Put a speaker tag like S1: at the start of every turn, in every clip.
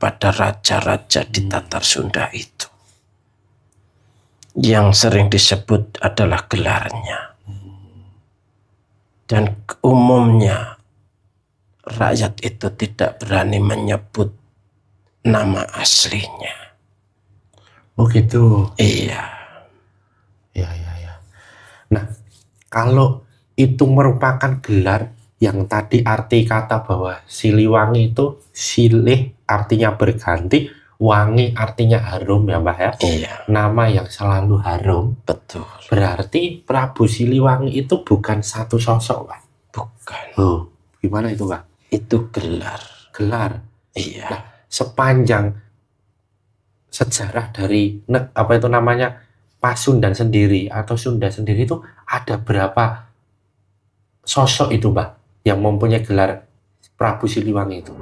S1: kepada raja-raja di Tatar Sunda itu. Yang sering disebut adalah gelarnya. Dan umumnya rakyat itu tidak berani menyebut nama aslinya.
S2: Oh gitu.
S1: Iya.
S2: Ya. Nah, kalau itu merupakan gelar yang tadi arti kata bahwa Siliwangi itu silih artinya berganti, wangi artinya harum ya Mbah ya.
S1: Iya.
S2: Nama yang selalu harum.
S1: Betul.
S2: Berarti Prabu Siliwangi itu bukan satu sosok Pak.
S1: Bukan.
S2: Oh, gimana itu Pak?
S1: Itu gelar.
S2: Gelar.
S1: Iya.
S2: Nah, sepanjang sejarah dari apa itu namanya Pasundan sendiri atau Sunda sendiri itu ada berapa sosok itu Mbak yang mempunyai gelar Prabu Siliwangi itu?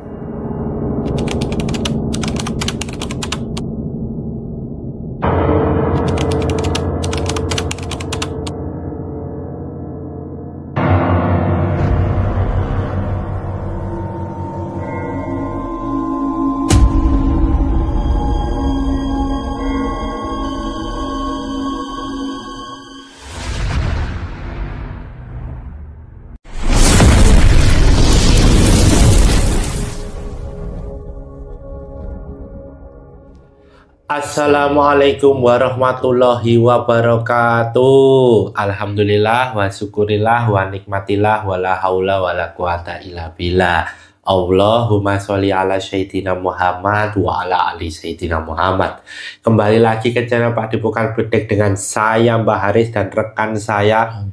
S2: Assalamualaikum warahmatullahi wabarakatuh. Alhamdulillah wa syukurillah wa nikmatillah wa la haula wa la quwata illa billah. Allahumma sholli ala sayyidina Muhammad wa ala ali sayyidina Muhammad. Kembali lagi ke channel Pak Depokan Bledek dengan saya Mbah Haris dan rekan saya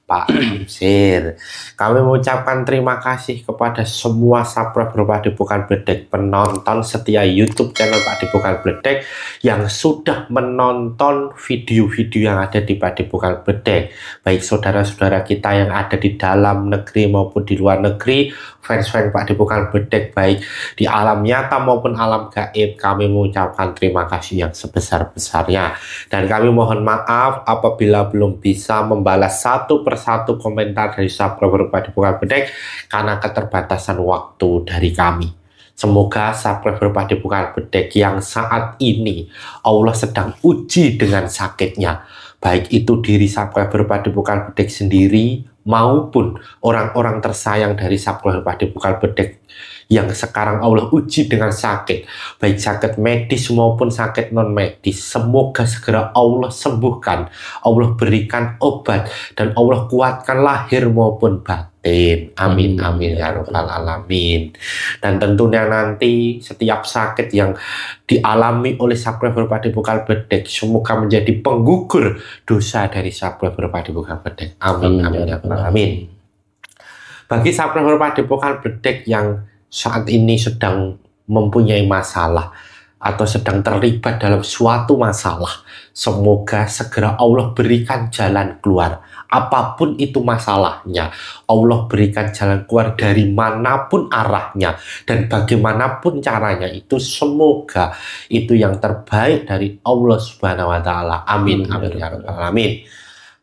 S2: Pak Amsir. Kami mengucapkan terima kasih kepada semua subscriber Pak Depokan Bledek, penonton setia YouTube channel Pak Depokan Bledek yang sudah menonton video-video yang ada di Pak Depokan Bledek. Baik saudara-saudara kita yang ada di dalam negeri maupun di luar negeri, fans-fans Pak Depokan Bledek baik di alam nyata maupun alam gaib, kami mengucapkan terima kasih yang sebesar-besarnya. Dan kami mohon maaf apabila belum bisa membalas satu persatu komentar dari subscriber Pak Depokan Bledek karena keterbatasan waktu dari kami. Semoga subscriber Pak Depokan Bledek yang saat ini Allah sedang uji dengan sakitnya, baik itu diri subscriber Pak Depokan Bledek sendiri maupun orang-orang tersayang dari subscriber Pak Depokan Bledek yang sekarang Allah uji dengan sakit, baik sakit medis maupun sakit non medis. Semoga segera Allah sembuhkan, Allah berikan obat, dan Allah kuatkan lahir maupun batin. Amin amin ya rabbal alamin. Dan tentunya nanti setiap sakit yang dialami oleh subscriber Pak Depokan Bledek semoga menjadi penggugur dosa dari subscriber Pak Depokan Bledek. Amin amin ya rabbal alamin. Bagi subscriber Pak Depokan Bledek yang saat ini sedang mempunyai masalah atau sedang terlibat dalam suatu masalah, semoga segera Allah berikan jalan keluar. Apapun itu masalahnya, Allah berikan jalan keluar dari manapun arahnya dan bagaimanapun caranya, itu semoga itu yang terbaik dari Allah Subhanahu wa Ta'ala. Amin amin ya rabbal alamin.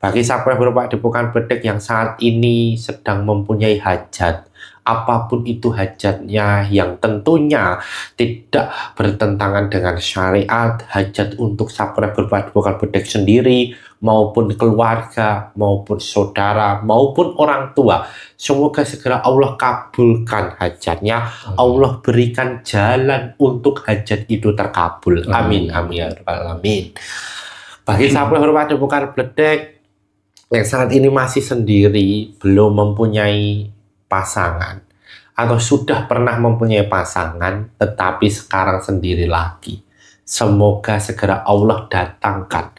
S2: Bagi subscriber Pak Depokan Bledek yang saat ini sedang mempunyai hajat, apapun itu hajatnya yang tentunya tidak bertentangan dengan syariat, hajat untuk subscriber Pak Depokan Bledek sendiri maupun keluarga maupun saudara maupun orang tua, semoga segera Allah kabulkan hajatnya. Allah berikan jalan untuk hajat itu terkabul. Amin amin ya rabbal alamin. Bagi subscriber Pak Depokan Bledek yang saat ini masih sendiri, belum mempunyai pasangan, atau sudah pernah mempunyai pasangan tetapi sekarang sendiri lagi, semoga segera Allah datangkan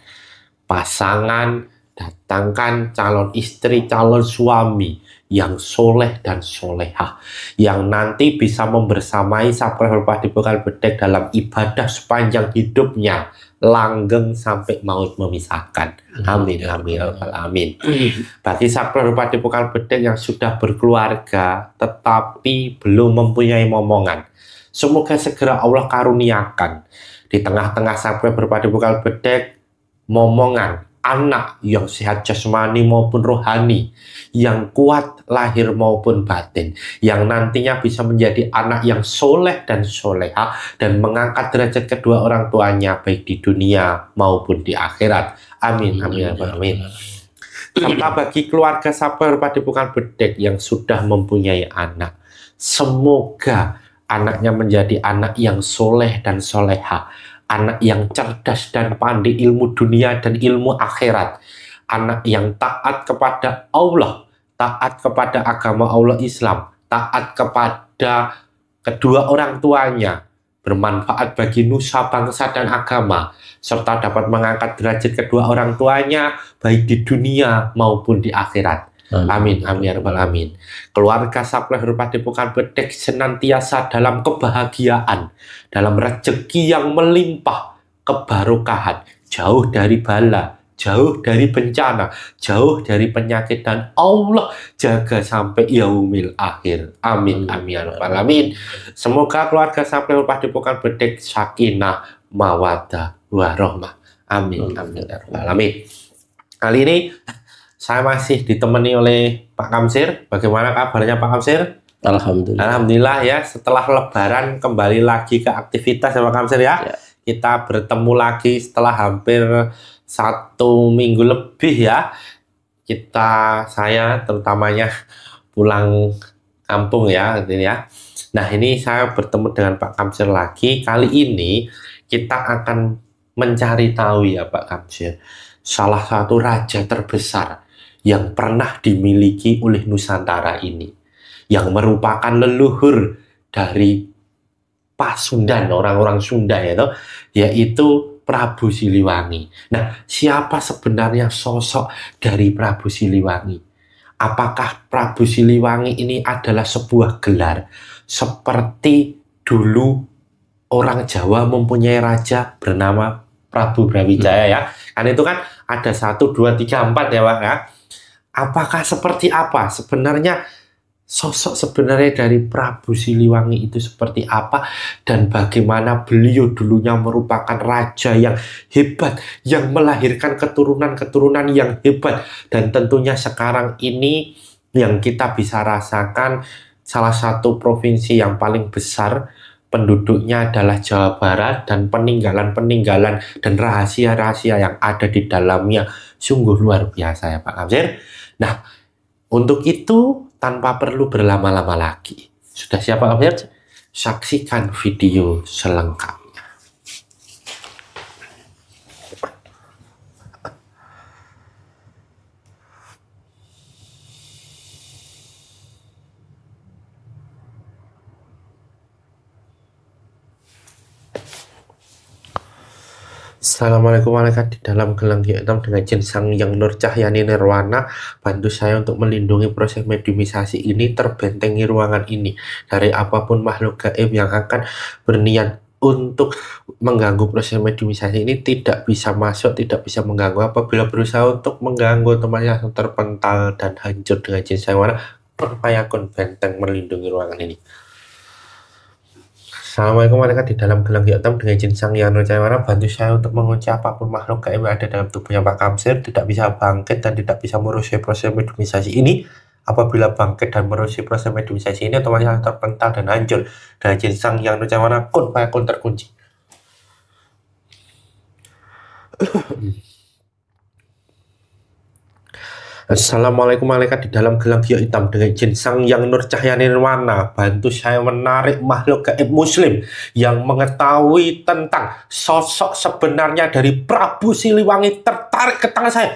S2: pasangan, datangkan calon istri, calon suami yang soleh dan solehah, yang nanti bisa membersamai subscriber Pak Depokan Bledek dalam ibadah sepanjang hidupnya, langgeng sampai maut memisahkan. Amin amin amin. Bagi subscriber Pak Depokan Bledek yang sudah berkeluarga tetapi belum mempunyai momongan, semoga segera Allah karuniakan di tengah-tengah subscriber Pak Depokan Bledek momongan anak yang sehat jasmani maupun rohani, yang kuat lahir maupun batin, yang nantinya bisa menjadi anak yang soleh dan soleha dan mengangkat derajat kedua orang tuanya baik di dunia maupun di akhirat. Amin, amin, amin. Serta bagi keluarga sabar Padepokan Bedek yang sudah mempunyai anak, semoga anaknya menjadi anak yang soleh dan soleha, anak yang cerdas dan pandai ilmu dunia dan ilmu akhirat, anak yang taat kepada Allah, taat kepada agama Allah Islam, taat kepada kedua orang tuanya, bermanfaat bagi nusa bangsa dan agama, serta dapat mengangkat derajat kedua orang tuanya baik di dunia maupun di akhirat. Amin, amin, ya rabbal alamin. Keluarga Sapleh Padepokan Bedek senantiasa dalam kebahagiaan, dalam rezeki yang melimpah, kebarokahan, jauh dari bala, jauh dari bencana, jauh dari penyakit, dan Allah jaga sampai yaumil akhir. Amin, amin, ya rabbal alamin. Semoga keluarga Sapleh Padepokan Bedek sakinah, mawaddah, warahmah. Amin, amin, ya rabbal alamin. Kali ini saya masih ditemani oleh Pak Kamsir. Bagaimana kabarnya Pak Kamsir?
S1: Alhamdulillah.
S2: Alhamdulillah ya, setelah Lebaran kembali lagi ke aktivitas ya Pak Kamsir ya. Kita bertemu lagi setelah hampir 1 minggu lebih ya. Saya terutamanya pulang kampung ya, gitu ya. Nah, ini saya bertemu dengan Pak Kamsir lagi. Kali ini kita akan mencari tahu ya Pak Kamsir, salah satu raja terbesar yang pernah dimiliki oleh Nusantara ini, yang merupakan leluhur dari Pasundan, orang-orang Sunda yaitu Prabu Siliwangi. Nah, siapa sebenarnya sosok dari Prabu Siliwangi? Apakah Prabu Siliwangi ini adalah sebuah gelar seperti dulu orang Jawa mempunyai raja bernama Prabu Brawijaya ya? Kan itu kan ada 1, 2, 3, 4 ya Pak ya? Apakah seperti apa sebenarnya sosok sebenarnya dari Prabu Siliwangi itu seperti apa, dan bagaimana beliau dulunya merupakan raja yang hebat, yang melahirkan keturunan-keturunan yang hebat, dan tentunya sekarang ini yang kita bisa rasakan salah satu provinsi yang paling besar penduduknya adalah Jawa Barat, dan peninggalan-peninggalan dan rahasia-rahasia yang ada di dalamnya sungguh luar biasa ya Pak Kamsir. Nah, untuk itu tanpa perlu berlama-lama lagi, sudah siap Pak Kamsir? Saksikan video selengkapnya. Assalamualaikum warahmatullahi wabarakatuh. Di dalam gelang hitam dengan jin Sang Yang Nur Cahyani Nirwana, bantu saya untuk melindungi proses mediumisasi ini, terbentengi ruangan ini dari apapun makhluk gaib yang akan berniat untuk mengganggu proses mediumisasi ini. Tidak bisa masuk, tidak bisa mengganggu. Apabila berusaha untuk mengganggu, otomatis langsung terpental dan hancur dengan jin Sang Warna. Perpayakun benteng melindungi ruangan ini. Assalamualaikum warahmatullahi wabarakatuh. Di dalam gelang hitam dengan jin Sang Yang Nur Cahyani, bantu saya untuk mengunci apapun makhluk gaib yang ada dalam tubuhnya Pak Kamsir, tidak bisa bangkit dan tidak bisa merusak proses mediumisasi ini. Apabila bangkit dan merusak proses mediumisasi ini, otomatis terpental dan hancur dengan jin Sang Yang Nur Cahyani. Kun fayakun terkunci. Assalamualaikum warahmatullahi wabarakatuh. Di dalam gelang hitam dengan jin Sang Yang Nur Cahyani Nirwana, bantu saya menarik makhluk gaib muslim yang mengetahui tentang sosok sebenarnya dari Prabu Siliwangi, tertarik ke tangan saya.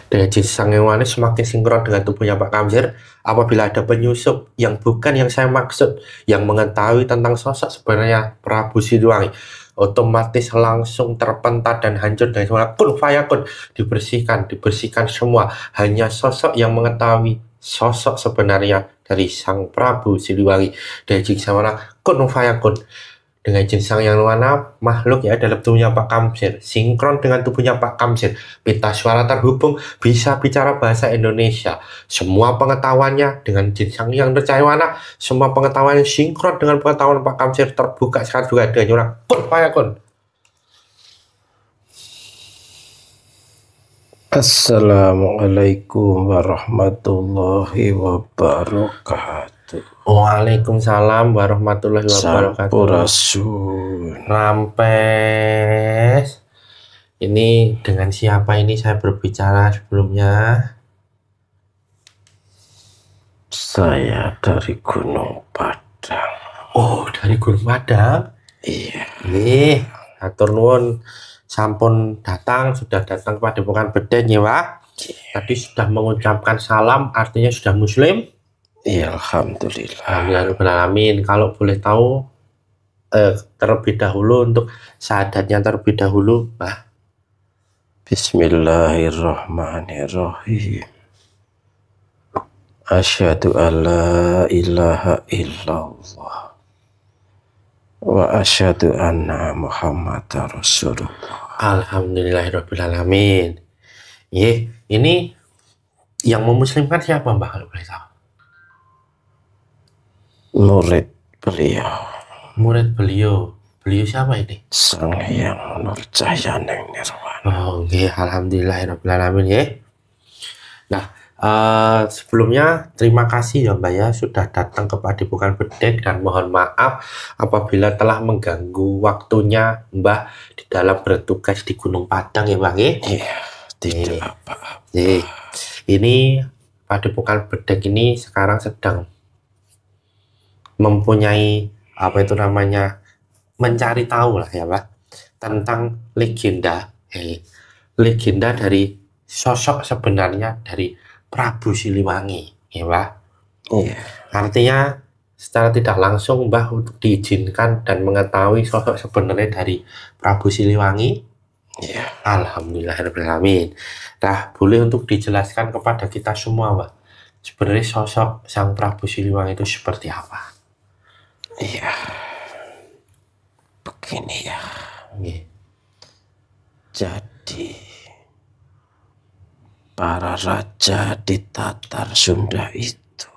S2: Dengan jin Sang Yang Warna semakin sinkron dengan tubuhnya Pak Kamsir. Apabila ada penyusup yang bukan yang saya maksud, yang mengetahui tentang sosok sebenarnya Prabu Siliwangi, otomatis langsung terpental dan hancur dengan suara kun fayakun. Dibersihkan semua. Hanya sosok yang mengetahui sosok sebenarnya dari Sang Prabu Siliwangi. Dari jin Sang Warna kun fayakun. dengan jinsang yang mana makhluk ya dalam tubuhnya Pak Kamsir, sinkron dengan tubuhnya Pak Kamsir, pita suara terhubung, bisa bicara bahasa Indonesia. Semua pengetahuannya dengan jinsang yang tercawana, semua pengetahuannya sinkron dengan pengetahuan Pak Kamsir, terbuka sekarang juga dengan nyurah kun fayakun.
S1: Assalamualaikum warahmatullahi wabarakatuh.
S2: Waalaikumsalam warahmatullahi wabarakatuh.
S1: Sampurasun.
S2: Rampes. Ini dengan siapa ini saya berbicara sebelumnya?
S1: Saya dari Gunung Padang.
S2: Oh, dari Gunung Padang?
S1: Iya.
S2: Nih, atur nuwun. Sampun sudah datang kepada Padepokan Beden ya, Pak. Tadi sudah mengucapkan salam, artinya sudah muslim.
S1: Iya, alhamdulillah.
S2: Alhamdulillah. Kalau boleh tahu terlebih dahulu untuk syahadatnya terlebih dahulu, Pak.
S1: Bismillahirrahmanirrahim. Asyhadu alla ilaha illallah wa asyhadu anna Muhammadar Rasulullah.
S2: Alhamdulillahirrahmanirrahim. Ini yang memuslimkan siapa, Mbak, kalau boleh tahu?
S1: Murid beliau.
S2: Murid beliau. Beliau siapa ini?
S1: Sang Hyang Nurjaya Ning Nirwana.
S2: Oh, alhamdulillahirrahmanirrahim ya. Nah, sebelumnya terima kasih ya Mbak ya sudah datang ke Padepokan Beden dan mohon maaf apabila telah mengganggu waktunya Mbak di dalam bertugas di Gunung Padang ya Mbak ya.
S1: Iya, tidak apa-apa.
S2: Ini Padepokan Beden ini sekarang sedang mempunyai mencari tahu lah ya Pak tentang legenda dari sosok sebenarnya dari Prabu Siliwangi ya Pak.
S1: Iya.
S2: Artinya secara tidak langsung Mbah untuk diizinkan dan mengetahui sosok sebenarnya dari Prabu Siliwangi.
S1: Iya.
S2: Alhamdulillahirrahmanirrahim. Nah, boleh untuk dijelaskan kepada kita semua Mbah sebenarnya sosok Sang Prabu Siliwangi itu seperti apa?
S1: Iya, begini ya. Jadi para raja di Tatar Sunda itu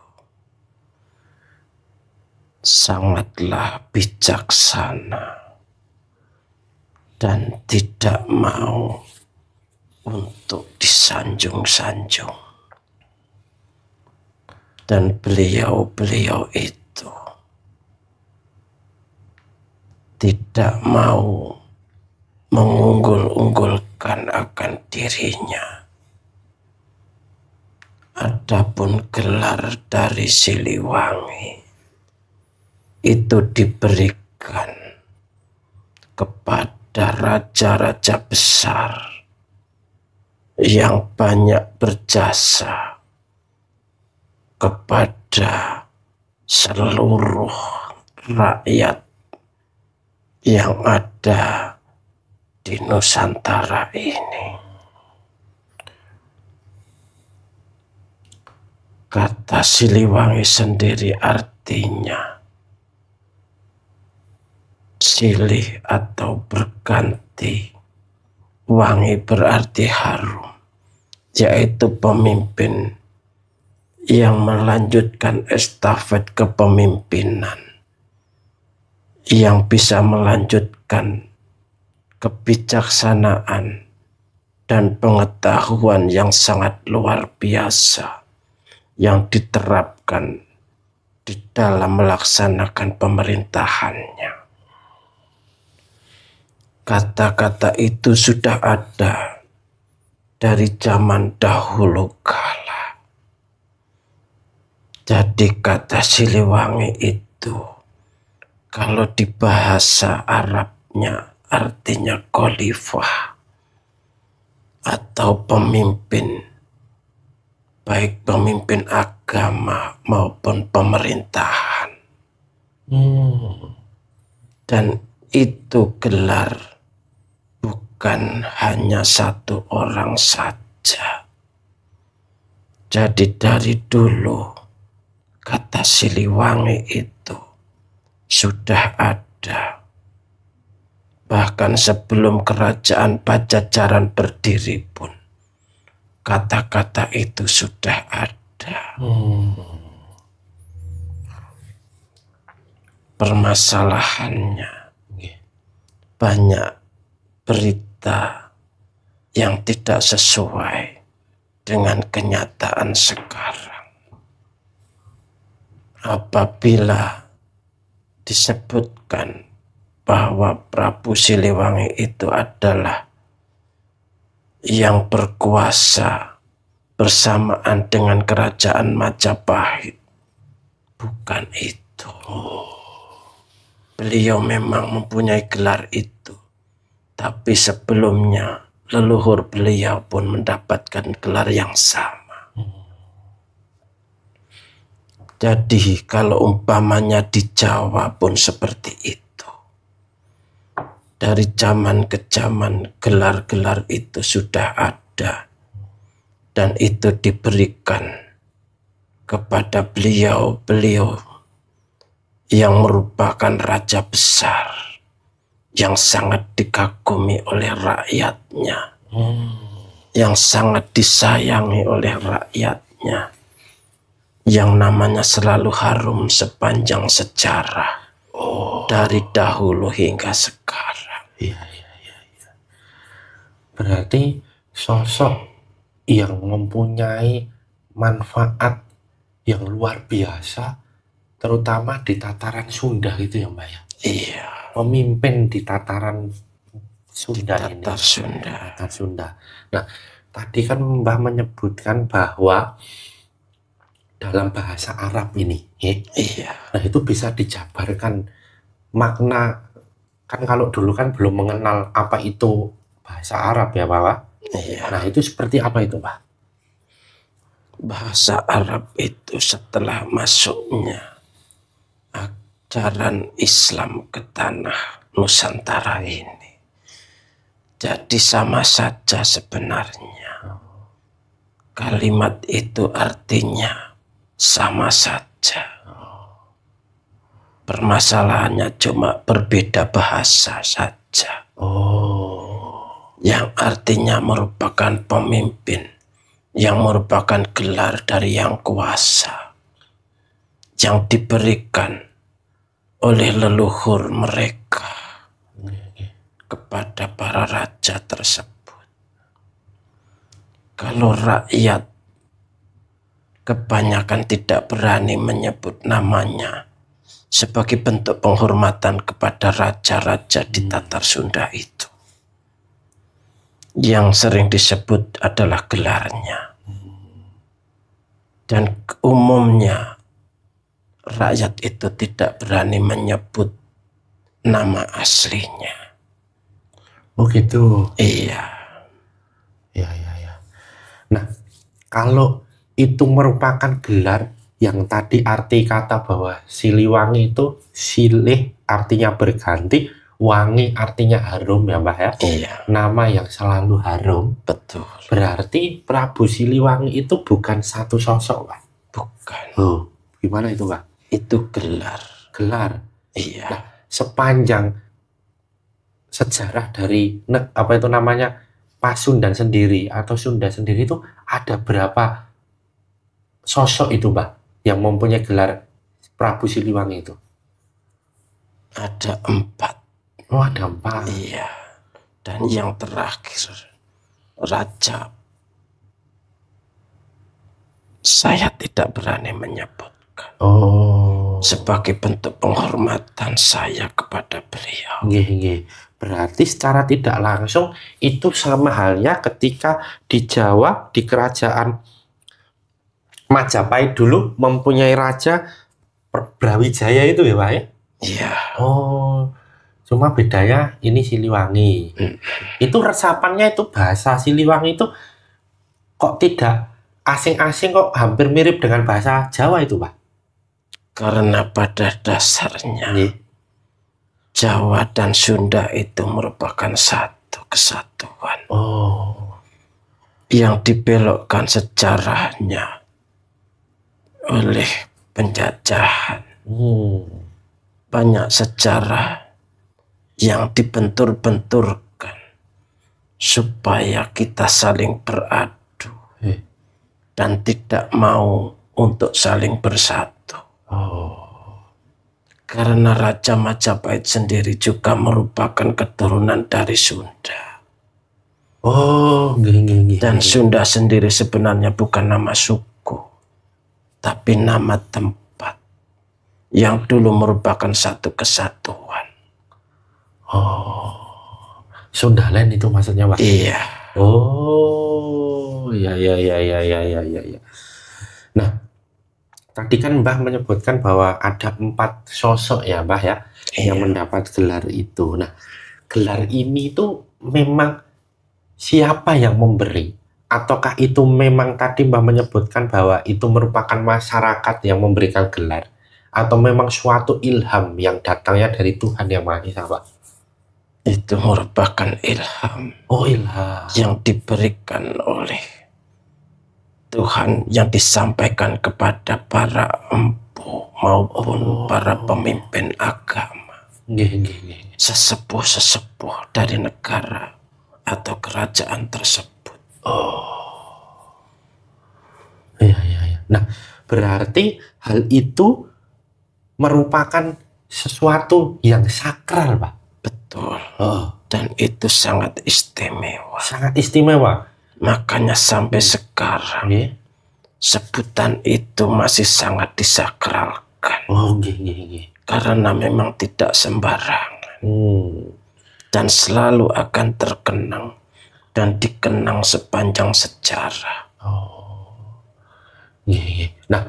S1: sangatlah bijaksana dan tidak mau untuk disanjung-sanjung. Dan beliau-beliau itu tidak mau mengunggul-unggulkan akan dirinya. Adapun gelar dari Siliwangi itu diberikan kepada raja-raja besar yang banyak berjasa kepada seluruh rakyat yang ada di Nusantara ini. Kata Siliwangi sendiri artinya silih atau berganti. Wangi berarti harum, yaitu pemimpin yang melanjutkan estafet kepemimpinan, yang bisa melanjutkan kebijaksanaan dan pengetahuan yang sangat luar biasa yang diterapkan di dalam melaksanakan pemerintahannya. Kata-kata itu sudah ada dari zaman dahulu kala. Jadi kata Siliwangi itu kalau di bahasa Arabnya artinya khalifah atau pemimpin, baik pemimpin agama maupun pemerintahan. Dan itu gelar bukan hanya satu orang saja. Jadi dari dulu kata Siliwangi itu sudah ada bahkan sebelum kerajaan Pajajaran berdiri pun kata-kata itu sudah ada. Permasalahannya banyak berita yang tidak sesuai dengan kenyataan sekarang. Apabila disebutkan bahwa Prabu Siliwangi itu adalah yang berkuasa bersamaan dengan kerajaan Majapahit, bukan itu. Beliau memang mempunyai gelar itu, tapi sebelumnya leluhur beliau pun mendapatkan gelar yang sama. Jadi kalau umpamanya di Jawa pun seperti itu. Dari zaman ke zaman gelar-gelar itu sudah ada. Dan itu diberikan kepada beliau-beliau yang merupakan raja besar, yang sangat dikagumi oleh rakyatnya, yang sangat disayangi oleh rakyatnya, yang namanya selalu harum sepanjang sejarah, dari dahulu hingga sekarang.
S2: Iya. Berarti sosok yang mempunyai manfaat yang luar biasa, terutama di tataran Sunda gitu ya Mbak ya?
S1: Iya.
S2: Pemimpin di tataran Sunda ini.
S1: Tatar Sunda.
S2: Nah, tadi kan Mbak menyebutkan bahwa dalam bahasa Arab ini,
S1: Iya.
S2: nah itu bisa dijabarkan makna, kan kalau dulu kan belum mengenal apa itu bahasa Arab ya Pak?
S1: Iya.
S2: Nah itu seperti apa itu Pak?
S1: Bahasa Arab itu setelah masuknya ajaran Islam ke tanah Nusantara ini, jadi sama saja sebenarnya. Kalimat itu artinya sama saja. Permasalahannya cuma berbeda bahasa saja. Yang artinya merupakan pemimpin, yang merupakan gelar dari yang kuasa, yang diberikan oleh leluhur mereka kepada para raja tersebut. Kalau rakyat kebanyakan tidak berani menyebut namanya sebagai bentuk penghormatan kepada raja-raja di Tatar Sunda itu, yang sering disebut adalah gelarnya. Dan umumnya rakyat itu tidak berani menyebut nama aslinya.
S2: Oh gitu.
S1: Iya.
S2: Ya. Nah, kalau itu merupakan gelar yang tadi arti kata bahwa Siliwangi itu silih artinya berganti, wangi artinya harum ya Mbak ya?
S1: Iya.
S2: Nama yang selalu harum.
S1: Betul.
S2: Berarti Prabu Siliwangi itu bukan satu sosok Pak?
S1: Bukan.
S2: Gimana itu Pak?
S1: Itu gelar.
S2: Gelar.
S1: Iya.
S2: Nah, sepanjang sejarah dari apa itu namanya Pasundan sendiri atau Sunda sendiri itu ada berapa sosok itu Mbak yang mempunyai gelar Prabu Siliwangi itu?
S1: Ada 4.
S2: Oh ada 4.
S1: Iya. Dan yang terakhir raja, saya tidak berani menyebutkan. Sebagai bentuk penghormatan saya kepada beliau.
S2: Nggih. Berarti secara tidak langsung itu sama halnya ketika di Jawa, di kerajaan Majapahit dulu mempunyai raja Brawijaya itu ya Pak ya?
S1: Iya.
S2: Cuma bedanya ini Siliwangi. Itu resapannya itu bahasa Siliwangi itu kok tidak asing-asing, kok hampir mirip dengan bahasa Jawa itu Pak?
S1: Karena pada dasarnya Jawa dan Sunda itu merupakan satu kesatuan. Yang dibelokkan sejarahnya oleh penjajahan. Banyak sejarah yang dibentur-benturkan supaya kita saling beradu dan tidak mau untuk saling bersatu. Karena Raja Majapahit sendiri juga merupakan keturunan dari Sunda. Dan Sunda sendiri sebenarnya bukan nama suku, tapi nama tempat yang dulu merupakan satu kesatuan.
S2: Sundaland itu maksudnya, Pak?
S1: Iya.
S2: Ya. Nah, tadi kan Mbah menyebutkan bahwa ada 4 sosok ya, Mbah ya, yang mendapat gelar itu. Nah, gelar ini tuh memang siapa yang memberi? Ataukah itu memang tadi Mbah menyebutkan bahwa itu merupakan masyarakat yang memberikan gelar? Atau memang suatu ilham yang datangnya dari Tuhan Yang Maha Esa, Pak?
S1: Itu merupakan ilham.
S2: Ilham.
S1: Yang diberikan oleh Tuhan, yang disampaikan kepada para empu maupun para pemimpin agama. Sesepuh-sesepuh dari negara atau kerajaan tersebut.
S2: Iya. Nah, berarti hal itu merupakan sesuatu yang sakral, Pak.
S1: Betul. Dan itu sangat istimewa.
S2: Sangat istimewa.
S1: Makanya sampai sekarang sebutan itu masih sangat disakralkan. Karena memang tidak sembarangan. Dan selalu akan terkenang dan dikenang sepanjang sejarah.
S2: Nah,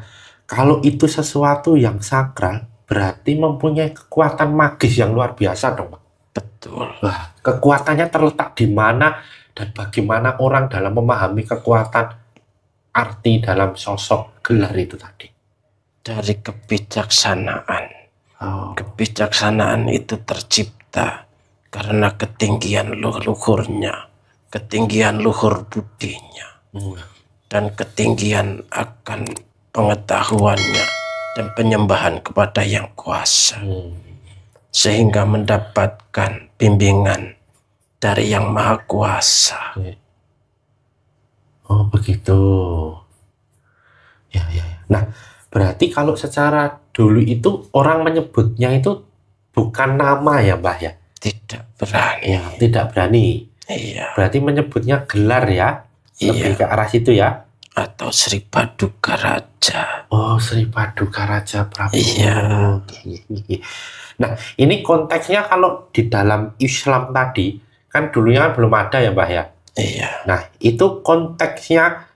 S2: kalau itu sesuatu yang sakral, berarti mempunyai kekuatan magis yang luar biasa dong, Pak.
S1: Betul.
S2: Wah, kekuatannya terletak di mana dan bagaimana orang dalam memahami kekuatan arti dalam sosok gelar itu tadi?
S1: Dari kebijaksanaan. Kebijaksanaan itu tercipta karena ketinggian luhurnya, ketinggian luhur budinya, dan ketinggian akan pengetahuannya dan penyembahan kepada Yang Kuasa, sehingga mendapatkan bimbingan dari Yang Maha Kuasa.
S2: Begitu. Ya. Nah, berarti kalau secara dulu itu orang menyebutnya itu bukan nama ya, Mbah ya?
S1: Tidak berani.
S2: Ya, tidak berani.
S1: Iya.
S2: Berarti menyebutnya gelar ya? Lebih ke arah situ ya?
S1: Atau Sri Paduka Raja.
S2: Sri Paduka Raja Prabu.
S1: Iya.
S2: Nah, ini konteksnya kalau di dalam Islam tadi, kan dulunya kan belum ada ya, Mbah ya?
S1: Iya.
S2: Nah, itu konteksnya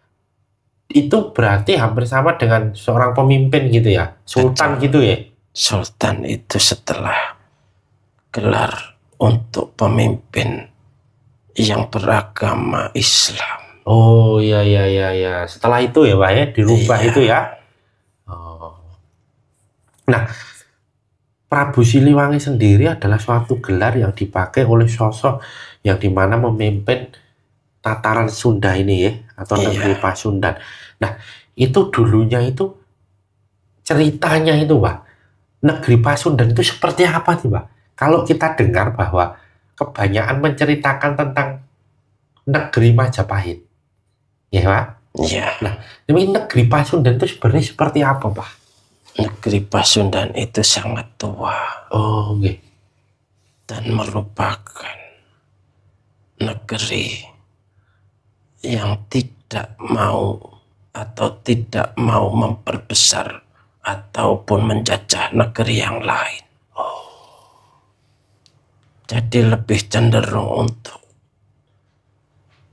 S2: itu berarti hampir sama dengan seorang pemimpin gitu ya? Sultan. Betul. Gitu ya?
S1: Sultan itu setelah gelar untuk pemimpin yang beragama Islam.
S2: Iya. Setelah itu ya, Pak ya, dirubah itu ya. Nah, Prabu Siliwangi sendiri adalah suatu gelar yang dipakai oleh sosok yang dimana memimpin tataran Sunda ini ya, atau negeri Pasundan. Nah, itu dulunya itu ceritanya itu, Pak. Negeri Pasundan itu seperti apa sih, Pak? Kalau kita dengar bahwa kebanyakan menceritakan tentang negeri Majapahit, ya Pak?
S1: Iya.
S2: Nah, ini negeri Pasundan itu sebenarnya seperti apa, Pak?
S1: Negeri Pasundan itu sangat tua. Dan merupakan negeri yang tidak mau atau tidak mau memperbesar ataupun menjajah negeri yang lain. Jadi lebih cenderung untuk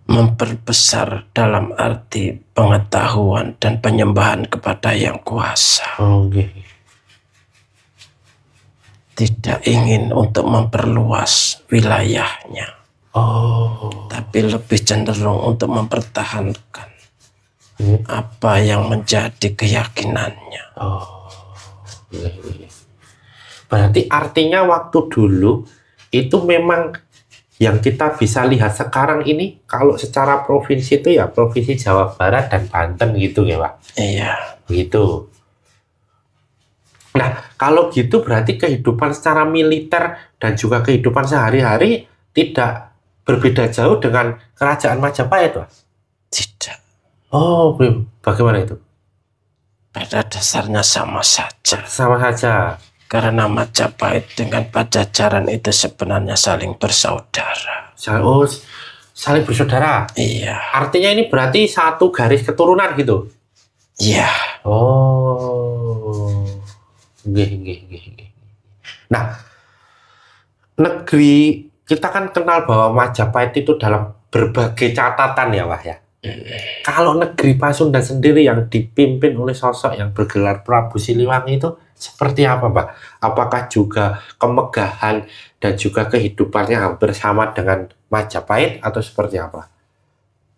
S1: memperbesar dalam arti pengetahuan dan penyembahan kepada Yang Kuasa. Tidak ingin untuk memperluas wilayahnya. Tapi lebih cenderung untuk mempertahankan apa yang menjadi keyakinannya.
S2: Berarti artinya waktu dulu itu memang yang kita bisa lihat sekarang ini, kalau secara provinsi itu ya Provinsi Jawa Barat dan Banten gitu ya, Pak?
S1: Iya.
S2: Gitu. Nah, kalau gitu berarti kehidupan secara militer dan juga kehidupan sehari-hari tidak berbeda jauh dengan kerajaan Majapahit, Mas?
S1: Tidak.
S2: Oh, bagaimana itu?
S1: Pada dasarnya sama saja.
S2: Sama saja.
S1: Karena Majapahit dengan Pajajaran itu sebenarnya saling bersaudara.
S2: Oh, saling bersaudara.
S1: Iya.
S2: Artinya ini berarti satu garis keturunan gitu.
S1: Iya.
S2: Oh. Nggih. Nah, negeri kita kan kenal bahwa Majapahit itu dalam berbagai catatan ya, Wah ya. Kalau negeri Pasundan sendiri yang dipimpin oleh sosok yang bergelar Prabu Siliwangi itu seperti apa, Mbak? Apakah juga kemegahan dan juga kehidupannya hampir sama dengan Majapahit atau seperti apa?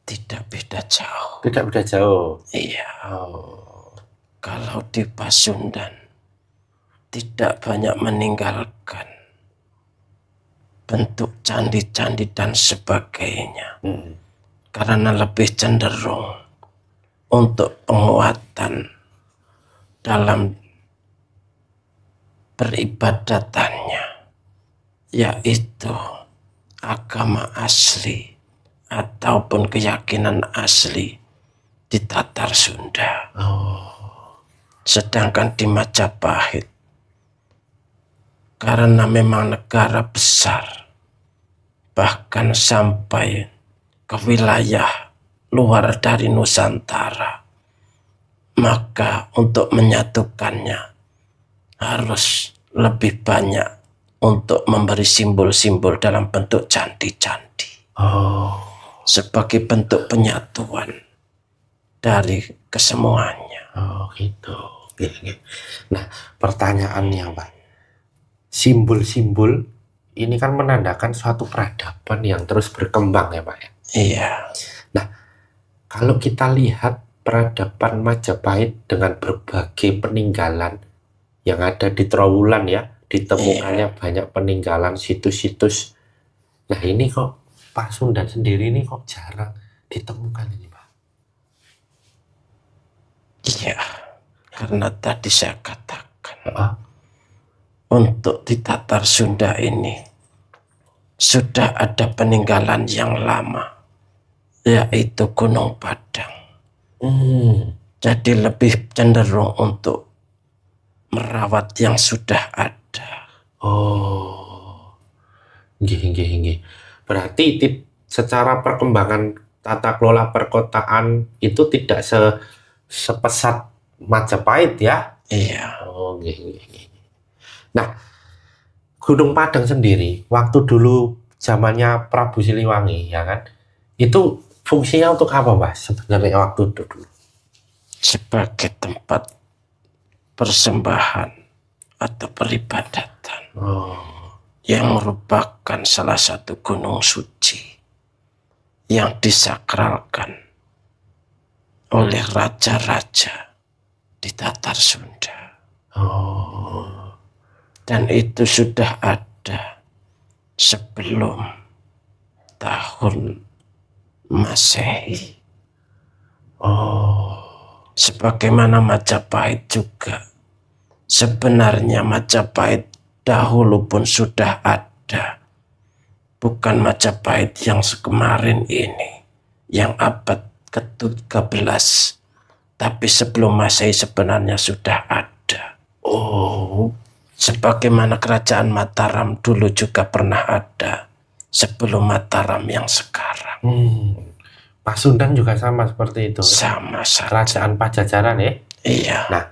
S1: Tidak beda jauh.
S2: Tidak beda jauh.
S1: Iya.
S2: Oh.
S1: Kalau di Pasundan tidak banyak meninggalkan bentuk candi-candi dan sebagainya. Karena lebih cenderung untuk penguatan dalam peribadatannya, yaitu agama asli ataupun keyakinan asli di Tatar Sunda. Sedangkan di Majapahit, karena memang negara besar, bahkan sampai ke wilayah luar dari Nusantara, maka untuk menyatukannya harus lebih banyak untuk memberi simbol-simbol dalam bentuk candi-candi. Sebagai bentuk penyatuan dari kesemuanya.
S2: Oh gitu. Nah, pertanyaannya, Pak. Simbol-simbol ini kan menandakan suatu peradaban yang terus berkembang ya, Pak ya.
S1: Iya.
S2: Nah, kalau kita lihat peradaban Majapahit dengan berbagai peninggalan yang ada di Trowulan ya, ditemukannya banyak peninggalan situs-situs. Nah, ini kok Pasundan sendiri ini kok jarang ditemukan ini, Pak?
S1: Iya, karena tadi saya katakan untuk di Tatar Sunda ini sudah ada peninggalan yang lama, yaitu Gunung Padang. Jadi lebih cenderung untuk merawat yang sudah ada.
S2: Oh, nggih. Berarti secara perkembangan tata kelola perkotaan itu tidak sepesat Majapahit ya?
S1: Iya.
S2: Oh, nggih. Nah, Gunung Padang sendiri waktu dulu zamannya Prabu Siliwangi ya kan, itu fungsinya untuk apa, Mas? Sebenarnya waktu itu dulu
S1: sebagai tempat persembahan atau peribadatan yang merupakan salah satu gunung suci yang disakralkan oleh raja-raja di Tatar Sunda. Dan itu sudah ada sebelum tahun Masehi. Sebagaimana Majapahit juga. Sebenarnya Majapahit dahulu pun sudah ada. Bukan Majapahit yang kemarin ini, yang abad ke-13. Tapi sebelum Masehi sebenarnya sudah ada. Sebagaimana kerajaan Mataram dulu juga pernah ada sebelum Mataram yang sekarang.
S2: Pasundan juga sama seperti itu.
S1: Sama saja.
S2: Kerajaan Pajajaran ya.
S1: Iya.
S2: Nah,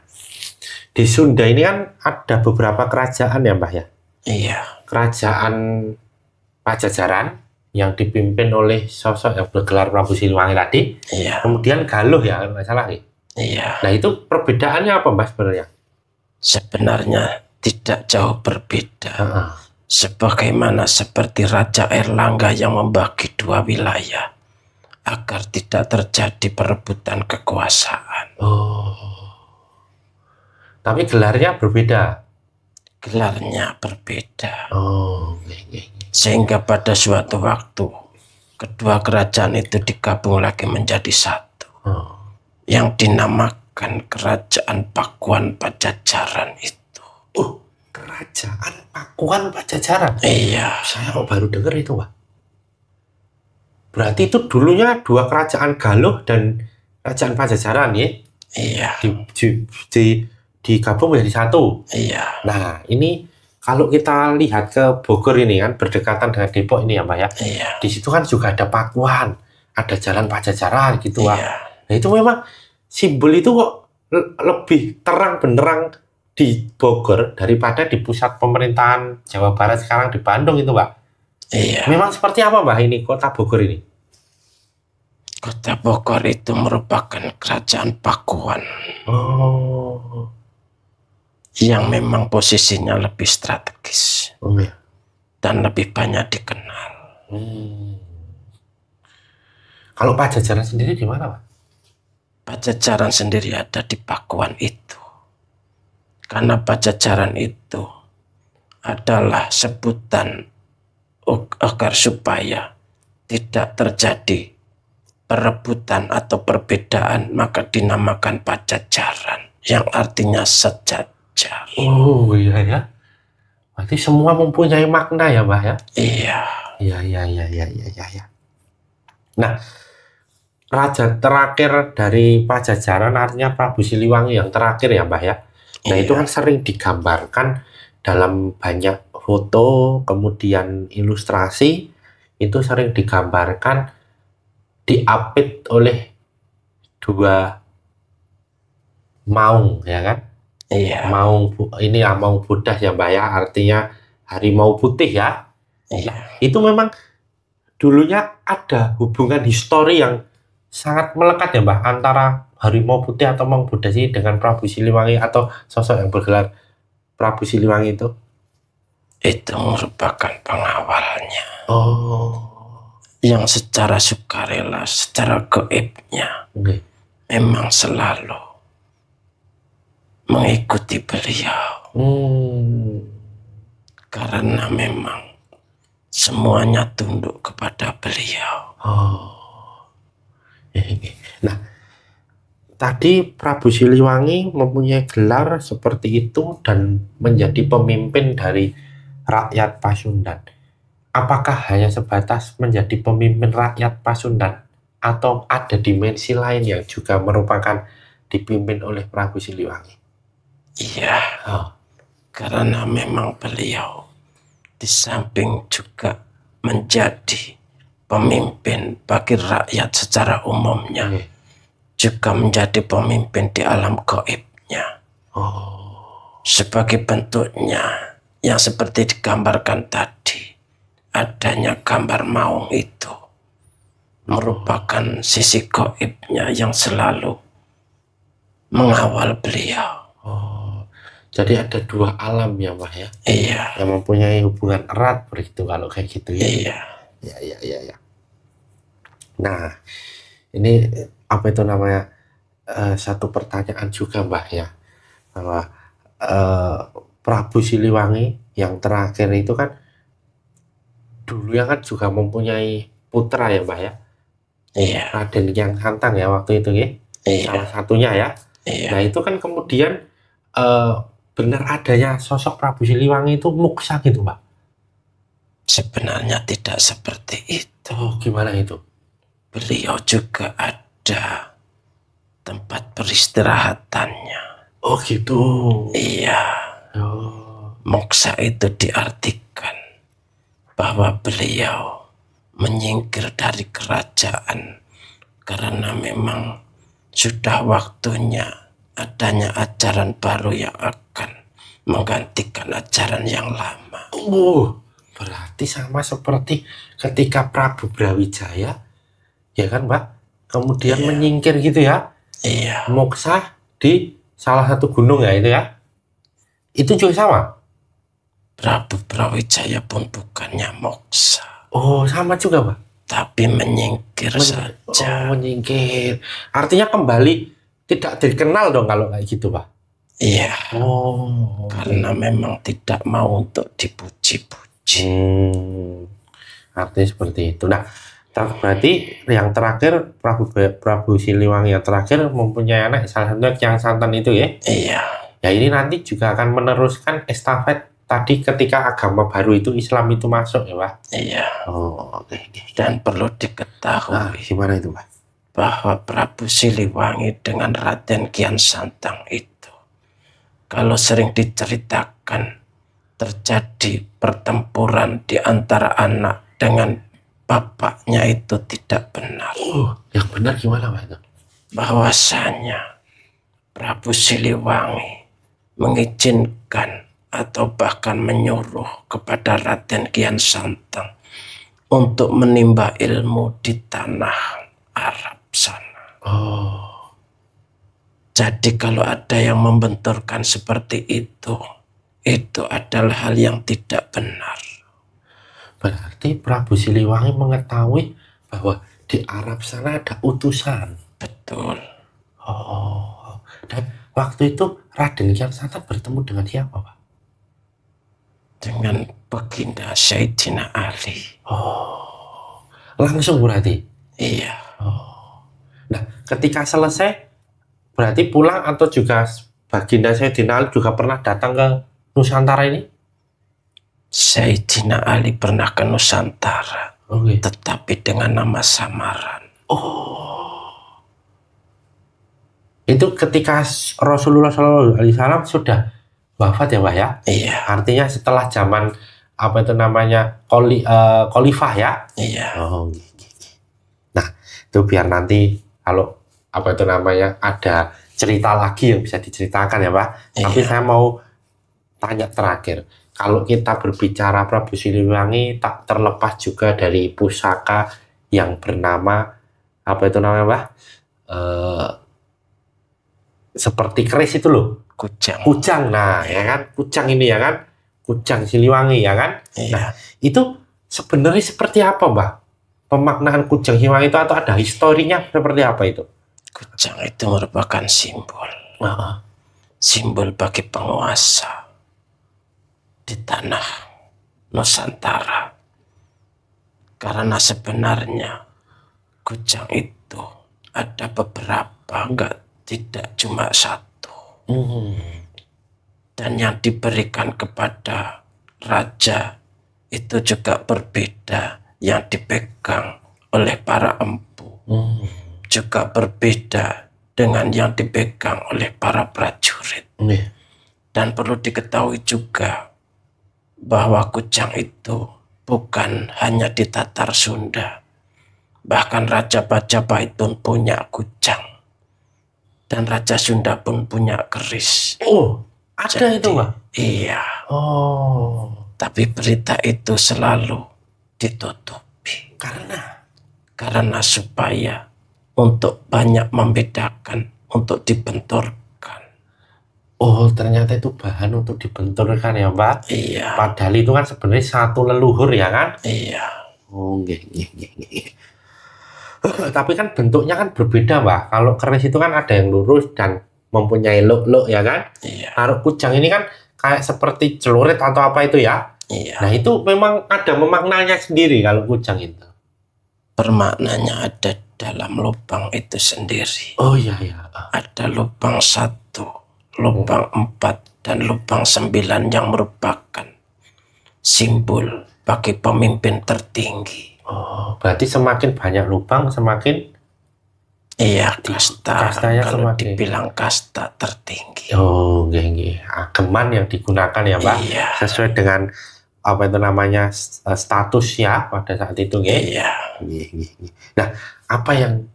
S2: di Sunda ini kan ada beberapa kerajaan ya, Mbah ya.
S1: Iya.
S2: Kerajaan Pajajaran yang dipimpin oleh sosok yang bergelar Prabu Siliwangi tadi.
S1: Iya.
S2: Kemudian Galuh ya, kalau nggak salah ya.
S1: Iya.
S2: Nah, itu perbedaannya apa, Mbah sebenarnya?
S1: Sebenarnya tidak jauh berbeda. Sebagaimana seperti Raja Erlangga yang membagi dua wilayah agar tidak terjadi perebutan kekuasaan.
S2: Tapi gelarnya berbeda.
S1: Gelarnya berbeda.
S2: Sehingga
S1: pada suatu waktu kedua kerajaan itu digabung lagi menjadi satu. Yang dinamakan Kerajaan Pakuan Pajajaran itu.
S2: Kerajaan Pakuan Pajajaran.
S1: Iya.
S2: Saya kok baru dengar itu, Pak. Berarti itu dulunya dua kerajaan Galuh dan kerajaan Pajajaran ya?
S1: Iya.
S2: Digabung menjadi satu.
S1: Iya.
S2: Nah, ini kalau kita lihat ke Bogor ini kan berdekatan dengan Depok ini ya, Mbak ya.
S1: Iya.
S2: Di situ kan juga ada Pakuan, ada Jalan Pajajaran gitu, Pak.
S1: Iya.
S2: Nah, itu memang simbol itu kok lebih terang benderang di Bogor daripada di pusat pemerintahan Jawa Barat sekarang di Bandung itu, Pak.
S1: Iya.
S2: Memang seperti apa, Mbak, ini kota Bogor ini?
S1: Kota Bogor itu merupakan kerajaan Pakuan.
S2: Oh.
S1: Yang memang posisinya lebih strategis.
S2: Oh ya.
S1: Dan lebih banyak dikenal.
S2: Kalau Pajajaran sendiri di mana, Pak?
S1: Pajajaran sendiri ada di Pakuan itu. Karena Pajajaran itu adalah sebutan agar supaya tidak terjadi perebutan atau perbedaan, maka dinamakan Pajajaran, yang artinya sejajar.
S2: Oh iya ya. Berarti semua mempunyai makna ya, Mbak ya?
S1: Iya.
S2: Iya. Nah, raja terakhir dari Pajajaran artinya Prabu Siliwangi yang terakhir ya, Mbak ya. Nah, itu kan sering digambarkan dalam banyak foto, kemudian ilustrasi, itu sering digambarkan diapit oleh dua maung, ya kan?
S1: Iya.
S2: Maung ini ya, maung Buddha ya, Mbak ya, artinya harimau putih ya.
S1: Iya.
S2: Itu memang dulunya ada hubungan histori yang sangat melekat ya, Mbak, antara harimau putih atau maung Buddha sih dengan Prabu Siliwangi atau sosok yang bergelar Prabu Siliwangi itu?
S1: Itu merupakan pengawalnya.
S2: Oh.
S1: Yang secara sukarela, secara gaibnya, memang selalu mengikuti beliau. Karena memang semuanya tunduk kepada beliau.
S2: Nah, tadi Prabu Siliwangi mempunyai gelar seperti itu dan menjadi pemimpin dari rakyat Pasundan. Apakah hanya sebatas menjadi pemimpin rakyat Pasundan atau ada dimensi lain yang juga merupakan dipimpin oleh Prabu Siliwangi?
S1: Iya. Karena memang beliau di samping juga menjadi pemimpin bagi rakyat secara umumnya, juga menjadi pemimpin di alam gaibnya. Sebagai bentuknya yang seperti digambarkan tadi, adanya gambar maung itu merupakan sisi gaibnya yang selalu mengawal beliau.
S2: Jadi ada dua alam ya, Mbak ya?
S1: Iya.
S2: Yang mempunyai hubungan erat begitu kalau kayak gitu ya?
S1: Iya.
S2: Iya. Nah, ini apa itu namanya, satu pertanyaan juga, Mbak ya, bahwa Prabu Siliwangi yang terakhir itu kan dulu kan juga mempunyai putra ya, Mbak ya?
S1: Iya.
S2: Raden Kian Santang ya waktu itu ya?
S1: Iya.
S2: Salah satunya ya?
S1: Iya.
S2: Nah itu kan kemudian benar adanya sosok Prabu Siliwangi itu muksa gitu, Mbak?
S1: Sebenarnya tidak seperti itu.
S2: Gimana itu?
S1: Beliau juga ada tempat peristirahatannya.
S2: Oh gitu.
S1: Iya. Moksa itu diartikan bahwa beliau menyingkir dari kerajaan karena memang sudah waktunya adanya ajaran baru yang akan menggantikan ajaran yang lama.
S2: Berarti sama seperti ketika Prabu Brawijaya, ya kan, Mbak? Kemudian menyingkir gitu ya?
S1: Iya.
S2: Moksa di salah satu gunung ya itu ya? Itu juga sama?
S1: Prabu Brawijaya pun bukannya moksa.
S2: Sama juga, Mbak?
S1: Tapi menyingkir saja.
S2: Menyingkir. Artinya kembali tidak dikenal dong kalau kayak gitu, Pak?
S1: Iya. Karena memang tidak mau untuk dipuji-puji.
S2: Artinya seperti itu. Nah, berarti yang terakhir Prabu Siliwangi yang terakhir mempunyai anak, salah satunya Kian Santan itu ya?
S1: Iya.
S2: Ya ini nanti juga akan meneruskan estafet tadi ketika agama baru itu Islam itu masuk ya Pak?
S1: Iya.
S2: Oh, oke.
S1: Dan perlu
S2: Nah,
S1: diketahui
S2: gimana itu Pak?
S1: bahwa Prabu Siliwangi dengan Raden Kian Santang itu, kalau sering diceritakan terjadi pertempuran di antara anak dengan bapaknya, itu tidak benar.
S2: Yang benar gimana Pak itu?
S1: Bahwasanya Prabu Siliwangi mengizinkan atau bahkan menyuruh kepada Raden Kian Santang untuk menimba ilmu di tanah Arab sana. Jadi kalau ada yang membenturkan seperti itu adalah hal yang tidak benar.
S2: Berarti Prabu Siliwangi mengetahui bahwa di Arab sana ada utusan.
S1: Betul.
S2: Dan waktu itu Raden Kian Santang bertemu dengan siapa Pak?
S1: Dengan Baginda Sayyidina Ali.
S2: Langsung berarti?
S1: Iya.
S2: Nah, ketika selesai berarti pulang atau juga Baginda Sayyidina Ali juga pernah datang ke Nusantara ini?
S1: Sayyidina Ali pernah ke Nusantara, tetapi dengan nama samaran.
S2: Itu ketika Rasulullah SAW sudah wafat ya Pak ya?
S1: Iya.
S2: Artinya setelah zaman apa itu namanya khalifah ya?
S1: Iya.
S2: Nah, itu biar nanti kalau apa itu namanya ada cerita lagi yang bisa diceritakan ya Pak.
S1: Iya.
S2: Tapi saya mau tanya terakhir. Kalau kita berbicara Prabu Siliwangi, tak terlepas juga dari pusaka yang bernama apa itu namanya Pak? Seperti keris itu loh. Kujang. Nah, ya kan? Kujang ini ya kan? Kujang Siliwangi ya kan?
S1: Iya.
S2: Nah, itu sebenarnya seperti apa Mbak? Pemaknaan Kujang Siliwangi itu atau ada historinya seperti apa itu?
S1: Kujang itu merupakan simbol. Simbol bagi penguasa di tanah Nusantara. Karena sebenarnya kujang itu ada beberapa, tidak cuma satu. Dan yang diberikan kepada raja itu juga berbeda. Yang dipegang oleh para empu juga berbeda dengan yang dipegang oleh para prajurit. Dan perlu diketahui juga bahwa kujang itu bukan hanya di Tatar Sunda. Bahkan Raja Majapahit pun punya kujang. Dan Raja Sunda pun punya keris.
S2: Ada
S1: Jadi,
S2: itu Pak?
S1: Iya. Tapi berita itu selalu ditutupi. Karena supaya untuk banyak membedakan, untuk dibenturkan.
S2: Ternyata itu bahan untuk dibenturkan ya Pak?
S1: Iya.
S2: Padahal itu kan sebenarnya satu leluhur ya kan?
S1: Iya.
S2: Tapi kan bentuknya kan berbeda Pak. Kalau keris itu kan ada yang lurus dan mempunyai luk-luk ya kan?
S1: Iya.
S2: Taruh kujang ini kan kayak seperti celurit atau apa itu ya?
S1: Iya.
S2: Nah itu memang ada memaknanya sendiri kalau kujang itu.
S1: Permaknanya ada dalam lubang itu sendiri.
S2: Iya.
S1: Ada lubang 1, lubang 4, dan lubang 9 yang merupakan simbol bagi pemimpin tertinggi.
S2: Berarti semakin banyak lubang semakin
S1: kastanya kalau
S2: semakin
S1: dibilang kasta tertinggi.
S2: Ageman yang digunakan ya Pak.
S1: Iya.
S2: Sesuai dengan apa itu namanya status ya pada saat itu
S1: Iya.
S2: Nah, apa yang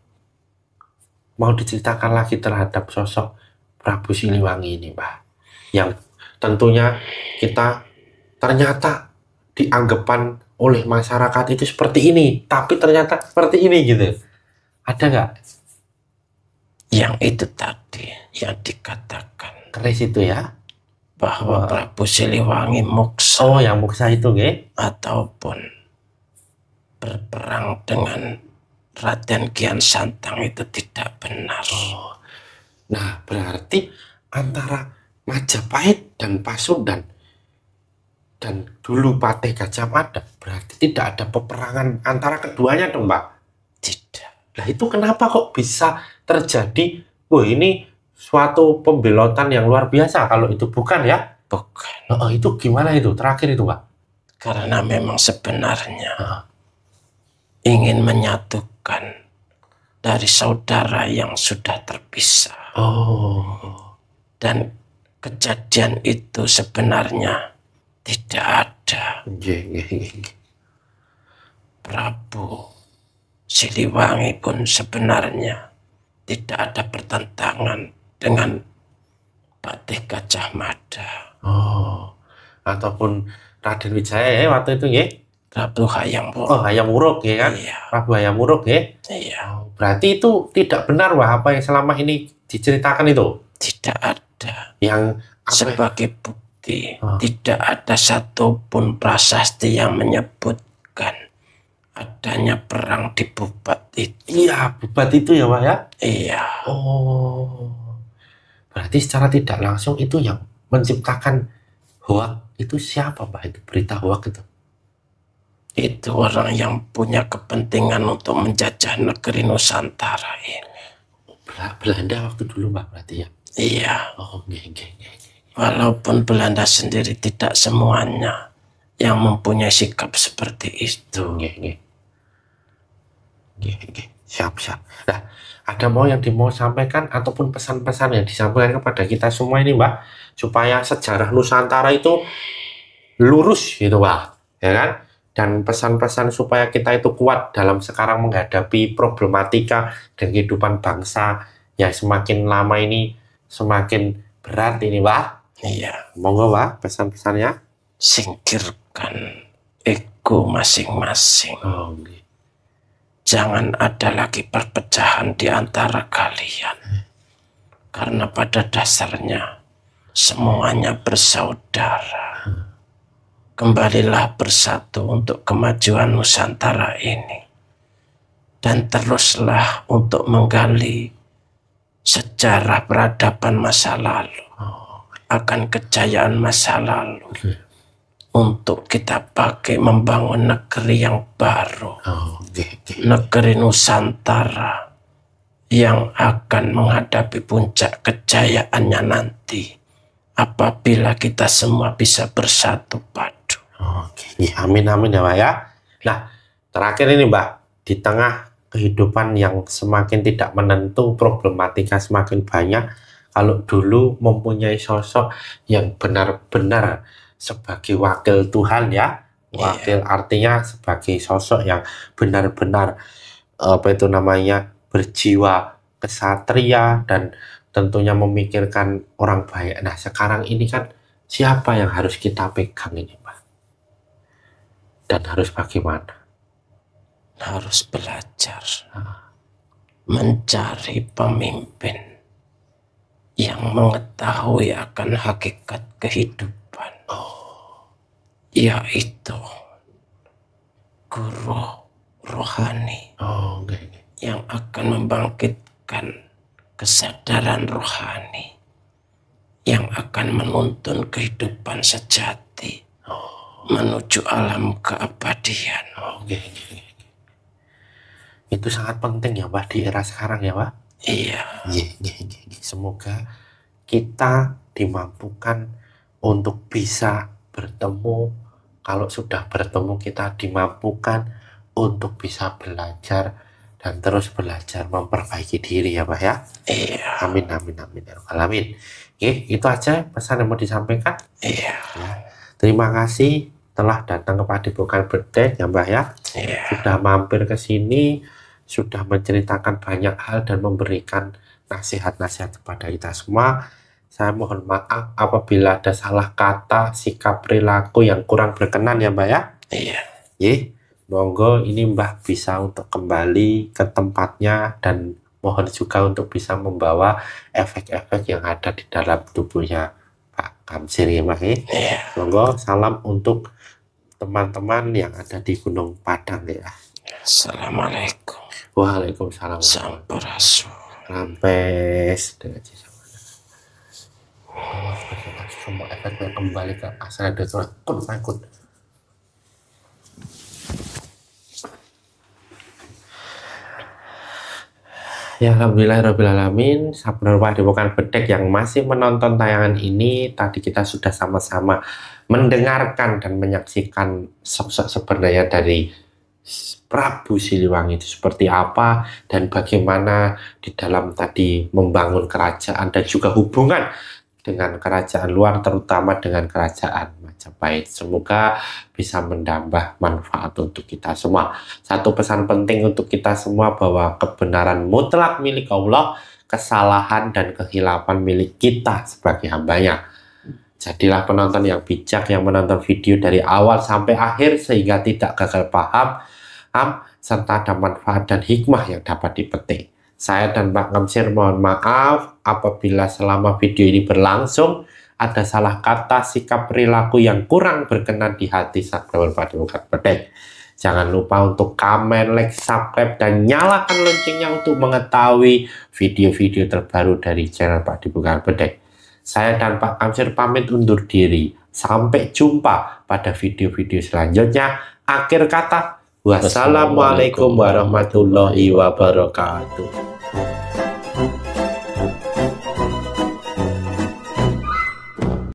S2: mau diceritakan lagi terhadap sosok Prabu Siliwangi ini Pak? Yang tentunya kita ternyata dianggapan oleh masyarakat itu seperti ini, tapi ternyata seperti ini gitu. Ada nggak?
S1: Yang itu tadi yang dikatakan
S2: keris itu ya,
S1: bahwa Prabu Siliwangi muksa.
S2: Yang muksa itu
S1: ataupun berperang dengan Raden Kian Santang itu tidak benar.
S2: Nah, berarti antara Majapahit dan Pasundan dan dulu Patih Gajah Mada berarti tidak ada peperangan antara keduanya dong Pak?
S1: Tidak.
S2: Nah itu kenapa kok bisa terjadi? Ini suatu pembelotan yang luar biasa kalau itu bukan ya?
S1: Bukan.
S2: Itu gimana itu? Terakhir itu, Pak?
S1: Karena memang sebenarnya ingin menyatukan dari saudara yang sudah terpisah. Dan kejadian itu sebenarnya tidak ada. Prabu Siliwangi pun sebenarnya tidak ada pertentangan dengan Patih Gajah Mada.
S2: Ataupun Raden Wijaya ya waktu itu ya?
S1: Prabu Hayam Wuruk.
S2: Hayam Wuruk ya kan?
S1: Iya.
S2: Prabu Hayam Wuruk ya?
S1: Iya.
S2: Berarti itu tidak benar, Wah, apa yang selama ini diceritakan itu?
S1: Tidak ada.
S2: Yang
S1: sebagai bukti, tidak ada satupun prasasti yang menyebutkan adanya perang di Bubat itu.
S2: Iya, Bubat itu ya, Pak ya?
S1: Iya.
S2: Berarti secara tidak langsung itu yang menciptakan hoak itu siapa, Pak? Itu berita hoak itu?
S1: Itu orang yang punya kepentingan untuk menjajah negeri Nusantara ini.
S2: Belanda waktu dulu, Pak, berarti ya?
S1: Iya. Walaupun Belanda sendiri tidak semuanya yang mempunyai sikap seperti itu.
S2: Siap. Nah, ada mau yang mau sampaikan ataupun pesan-pesan yang disampaikan kepada kita semua ini, Mbak, supaya sejarah Nusantara itu lurus gitu, Pak, ya kan? Dan pesan-pesan supaya kita itu kuat dalam sekarang menghadapi problematika dan kehidupan bangsa yang semakin lama ini semakin berat ini, Pak.
S1: Iya.
S2: Monggo, Pak, pesan-pesannya.
S1: Singkirkan ego masing-masing. Jangan ada lagi perpecahan di antara kalian. Karena pada dasarnya semuanya bersaudara. Kembalilah bersatu untuk kemajuan Nusantara ini. Dan teruslah untuk menggali sejarah peradaban masa lalu. Akan kejayaan masa lalu. Untuk kita pakai membangun negeri yang baru. Negeri Nusantara yang akan menghadapi puncak kejayaannya nanti. Apabila kita semua bisa bersatu padu.
S2: Amin ya, Pak ya. Nah, terakhir ini, Mbak, di tengah kehidupan yang semakin tidak menentu, problematika semakin banyak, kalau dulu mempunyai sosok yang benar-benar sebagai wakil Tuhan ya, wakil artinya sebagai sosok yang benar-benar berjiwa kesatria dan tentunya memikirkan orang baik. Nah, sekarang ini kan siapa yang harus kita pegang ini, Pak? Dan harus bagaimana?
S1: Harus belajar mencari pemimpin yang mengetahui akan hakikat kehidupan. Yaitu guru rohani yang akan membangkitkan kesadaran rohani yang akan menuntun kehidupan sejati menuju alam keabadian.
S2: Itu sangat penting ya, Pak, di era sekarang ya, Pak.
S1: Iya.
S2: Semoga kita dimampukan untuk bisa bertemu. Kalau sudah bertemu, kita dimampukan untuk bisa belajar dan terus belajar memperbaiki diri ya, Pak ya.
S1: Iya.
S2: Amin. Itu aja pesan yang mau disampaikan.
S1: Iya.
S2: Ya. Terima kasih telah datang ke Padepokan Bedek ya, Mbak ya.
S1: Iya.
S2: Sudah mampir ke sini, sudah menceritakan banyak hal dan memberikan nasihat-nasihat kepada kita semua. Saya mohon maaf apabila ada salah kata, sikap, perilaku yang kurang berkenan ya, Mbak ya.
S1: Iya.
S2: Monggo ini Mbah bisa untuk kembali ke tempatnya dan mohon juga untuk bisa membawa efek-efek yang ada di dalam tubuhnya Pak Kamsir ya, Mbah. Monggo salam untuk teman-teman yang ada di Gunung Padang ya.
S1: Assalamualaikum.
S2: Waalaikumsalam.
S1: Sampurasun.
S2: Rampes. Semua efeknya kembali ke asal dan kun. Ya, alhamdulillahirrahmanirrahim. Sabar Padepokan Bedek yang masih menonton tayangan ini, tadi kita sudah sama-sama mendengarkan dan menyaksikan sosok sebenarnya dari Prabu Siliwangi itu seperti apa dan bagaimana di dalam tadi membangun kerajaan dan juga hubungan dengan kerajaan luar, terutama dengan kerajaan Majapahit. Semoga bisa menambah manfaat untuk kita semua. Satu pesan penting untuk kita semua bahwa kebenaran mutlak milik Allah, kesalahan dan kehilapan milik kita sebagai hambanya. Jadilah penonton yang bijak yang menonton video dari awal sampai akhir sehingga tidak gagal paham, serta ada manfaat dan hikmah yang dapat dipetik. Saya dan Pak Ngemsir mohon maaf apabila selama video ini berlangsung ada salah kata, sikap, perilaku yang kurang berkenan di hati Sahabat Padepokan Bedek. Jangan lupa untuk komen, like, subscribe, dan nyalakan loncengnya untuk mengetahui video-video terbaru dari channel Padepokan Bedek. Saya dan Pak Ngemsir pamit undur diri. Sampai jumpa pada video-video selanjutnya. Akhir kata, wassalamualaikum warahmatullahi wabarakatuh.